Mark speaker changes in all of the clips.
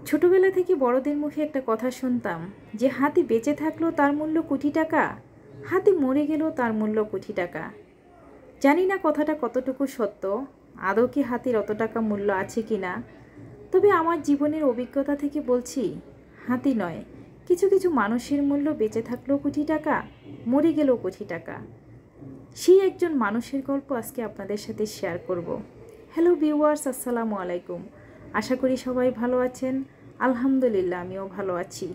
Speaker 1: ছোটবেলা থেকে বড়দের মুখে একটা কথা শুনতাম যে হাতি বেঁচে থাকলেও তার মূল্য কোটি টাকা, হাতি মরে গেলেও তার মূল্য কোটি টাকা। জানি না কথাটা কতটুকু সত্য, আদৌ কি হাতির অত টাকা মূল্য আছে কি না। তবে আমার জীবনের অভিজ্ঞতা থেকে বলছি, হাতি নয়, কিছু কিছু মানুষের মূল্য বেঁচে থাকলেও কোটি টাকা, মরে গেলেও কোটি টাকা। সেই একজন মানুষের গল্প আজকে আপনাদের সাথে শেয়ার করব। হ্যালো ভিউয়ার্স, আসসালামু আলাইকুম। আশা করি সবাই ভালো আছেন। আলহামদুলিল্লাহ, আমিও ভালো আছি।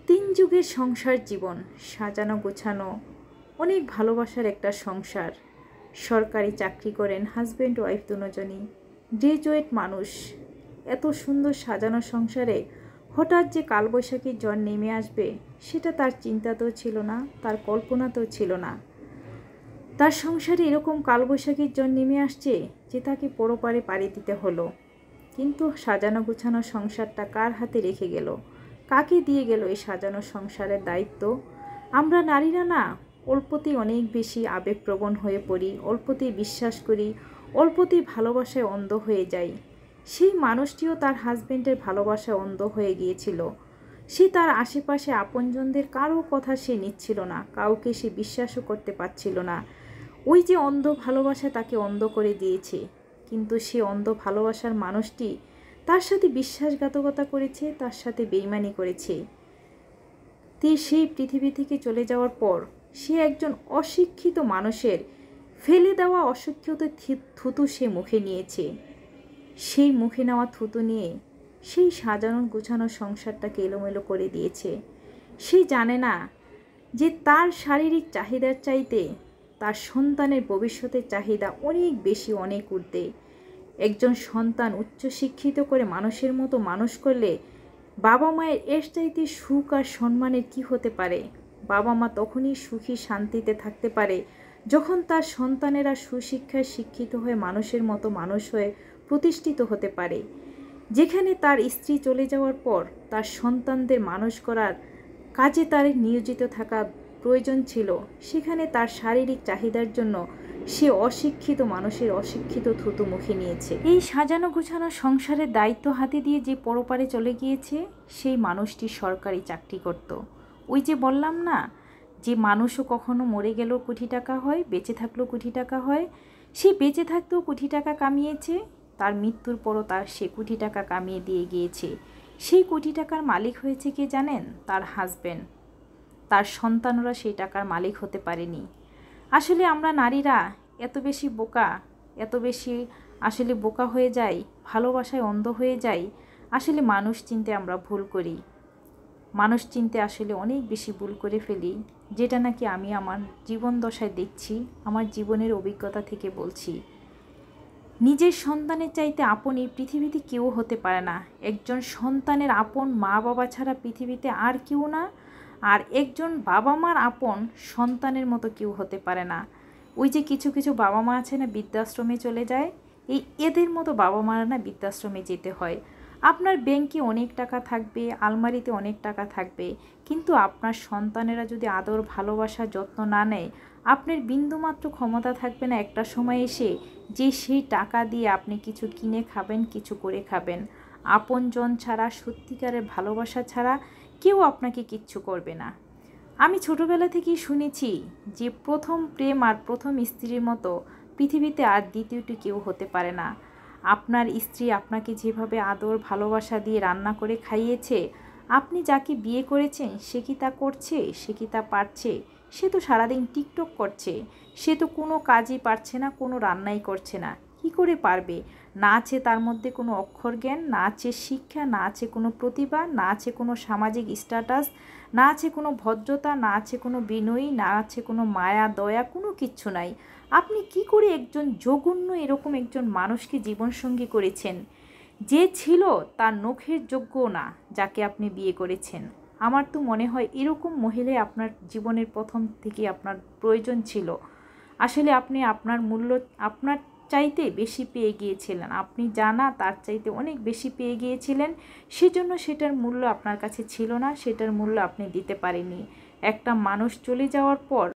Speaker 1: 3 যুগের সংসার জীবন, সাজানো গোছানো, অনেক ভালোবাসার একটা সংসার। সরকারি চাকরি করেন হাজব্যান্ড ওয়াইফ দুজনই, গ্রাজুয়েট মানুষ। এত সুন্দর সাজানো সংসারে হঠাৎ যে কালবৈশাখীর ঝড় নেমে আসবে সেটা তার চিন্তাতেও ছিল না, তার কল্পনাতেও ছিল না। তার সংসারে এরকম কালবৈশাখীর ঝড় নেমে আসছে যে তাকে পরপারে পাড়ি দিতে হলো। কিন্তু সাজানো গোছানো সংসারটা কার হাতে রেখে গেল, কাকে দিয়ে গেল এই সাজানো সংসারের দায়িত্ব? আমরা নারীরা না অল্পতেই অনেক বেশি আবেগপ্রবণ হয়ে পড়ি, অল্পতেই বিশ্বাস করি, অল্পতেই ভালোবাসায় অন্ধ হয়ে যাই। সেই মানুষটিও তার হাজবেন্ডের ভালোবাসায় অন্ধ হয়ে গিয়েছিল। সে তার আশেপাশে আপনজনদের কারো কথা সে নিচ্ছিল না, কাউকে সে বিশ্বাসও করতে পারছিল না। ওই যে অন্ধ ভালোবাসা তাকে অন্ধ করে দিয়েছে। কিন্তু সে অন্ধ ভালোবাসার মানুষটি তার সাথে বিশ্বাসঘাতকতা করেছে, তার সাথে বেইমানি করেছে। সেই পৃথিবী থেকে চলে যাওয়ার পর সে একজন অশিক্ষিত মানুষের ফেলে দেওয়া অশিক্ষিত থুতু সে মুখে নিয়েছে। সেই মুখে নেওয়া থুতু নিয়ে সেই সাজানো গোছানো সংসারটাকে এলোমেলো করে দিয়েছে। সে জানে না যে তার শারীরিক চাহিদার চাইতে তার সন্তানের ভবিষ্যতের চাহিদা অনেক বেশি, অনেক ঊর্ধ্বে। একজন সন্তান উচ্চশিক্ষিত করে মানুষের মতো মানুষ করলে বাবা মায়ের এর চাইতে সুখ আর সম্মানের কি হতে পারে? বাবা মা তখনই সুখী শান্তিতে থাকতে পারে যখন তার সন্তানেরা সুশিক্ষায় শিক্ষিত হয়ে মানুষের মতো মানুষ হয়ে প্রতিষ্ঠিত হতে পারে। যেখানে তার স্ত্রী চলে যাওয়ার পর তার সন্তানদের মানুষ করার কাজে তার নিয়োজিত থাকা প্রয়োজন ছিল, সেখানে তার শারীরিক চাহিদার জন্য সে অশিক্ষিত মানুষের অশিক্ষিত থুতু মুখে নিয়েছে। এই সাজানো গোছানো সংসারের দায়িত্ব হাতে দিয়ে যে পরপারে চলে গিয়েছে সেই মানুষটি সরকারি চাকরি করত। ওই যে বললাম না যে মানুষও কখনো মরে গেলেও কোটি টাকা হয়, বেঁচে থাকলেও কোটি টাকা হয়। সে বেঁচে থাকতেও কোটি টাকা কামিয়েছে, তার মৃত্যুর পরও তার সে কোটি টাকা কামিয়ে দিয়ে গিয়েছে। সেই কোটি টাকার মালিক হয়েছে কে জানেন? তার হাজব্যান্ড। তার সন্তানরা সেই টাকার মালিক হতে পারেনি। আসলে আমরা নারীরা এত বেশি বোকা, এত বেশি আসলে বোকা হয়ে যাই, ভালোবাসায় অন্ধ হয়ে যাই। আসলে মানুষ চিনতে আমরা ভুল করি, মানুষ চিনতে আসলে অনেক বেশি ভুল করে ফেলি, যেটা নাকি আমি আমার জীবন দশায় দেখছি, আমার জীবনের অভিজ্ঞতা থেকে বলছি। নিজের সন্তানের চাইতে আপন এই পৃথিবীতে কেউ হতে পারে না। একজন সন্তানের আপন মা বাবা ছাড়া পৃথিবীতে আর কেউ না, আর একজন বাবা মার আপন সন্তানের মতো কেউ হতে পারে না। ওই যে কিছু কিছু বাবা মা আছে না বৃদ্ধাশ্রমে চলে যায়, এদের মতো বাবা মারা না বৃদ্ধাশ্রমে যেতে হয়। আপনার ব্যাংকে অনেক টাকা থাকবে, আলমারিতে অনেক টাকা থাকবে, কিন্তু আপনার সন্তানেরা যদি আদর ভালোবাসা যত্ন না নেয়, আপনার বিন্দুমাত্র ক্ষমতা থাকবে না একটা সময় এসে যে সেই টাকা দিয়ে আপনি কিছু কিনে খাবেন, কিছু করে খাবেন। আপনজন ছাড়া, সত্যিকারের ভালোবাসা ছাড়া কেউ আপনাকে কিচ্ছু করবে না। আমি ছোটবেলা থেকেই শুনেছি যে প্রথম প্রেম আর প্রথম স্ত্রীর মতো পৃথিবীতে আর দ্বিতীয়টি কেউ হতে পারে না। আপনার স্ত্রী আপনাকে যেভাবে আদর ভালোবাসা দিয়ে রান্না করে খাইয়েছে, আপনি যাকে বিয়ে করেছেন সে কি তা করছে? সে কি তা পারছে? সে তো সারাদিন টিকটক করছে, সে তো কোনো কাজই পারছে না, কোনো রান্নাই করছে না। কি করে পারবে? না আছে তার মধ্যে কোনো অক্ষর জ্ঞান, না আছে শিক্ষা, না আছে কোনো প্রতিভা, না আছে কোনো সামাজিক স্ট্যাটাস, না আছে কোনো ভদ্রতা, না আছে কোনো বিনয়ী, না আছে কোনো মায়া দয়া, কোনো কিচ্ছু নাই। আপনি কি করে একজন জঘন্য এরকম একজন মানুষকে জীবনসঙ্গী করেছেন, যে ছিল তার নখের যোগ্যও না, যাকে আপনি বিয়ে করেছেন? আমার তো মনে হয় এরকম মহিলাই আপনার জীবনের প্রথম থেকে আপনার প্রয়োজন ছিল। আসলে আপনি আপনার মূল্য আপনার চাইতে বেশি পেয়ে গিয়েছিলেন, আপনি জানা তার চাইতে অনেক বেশি পেয়ে গিয়েছিলেন, সেজন্য সেটার মূল্য আপনার কাছে ছিল না, সেটার মূল্য আপনি দিতে পারেননি। একটা মানুষ চলে যাওয়ার পর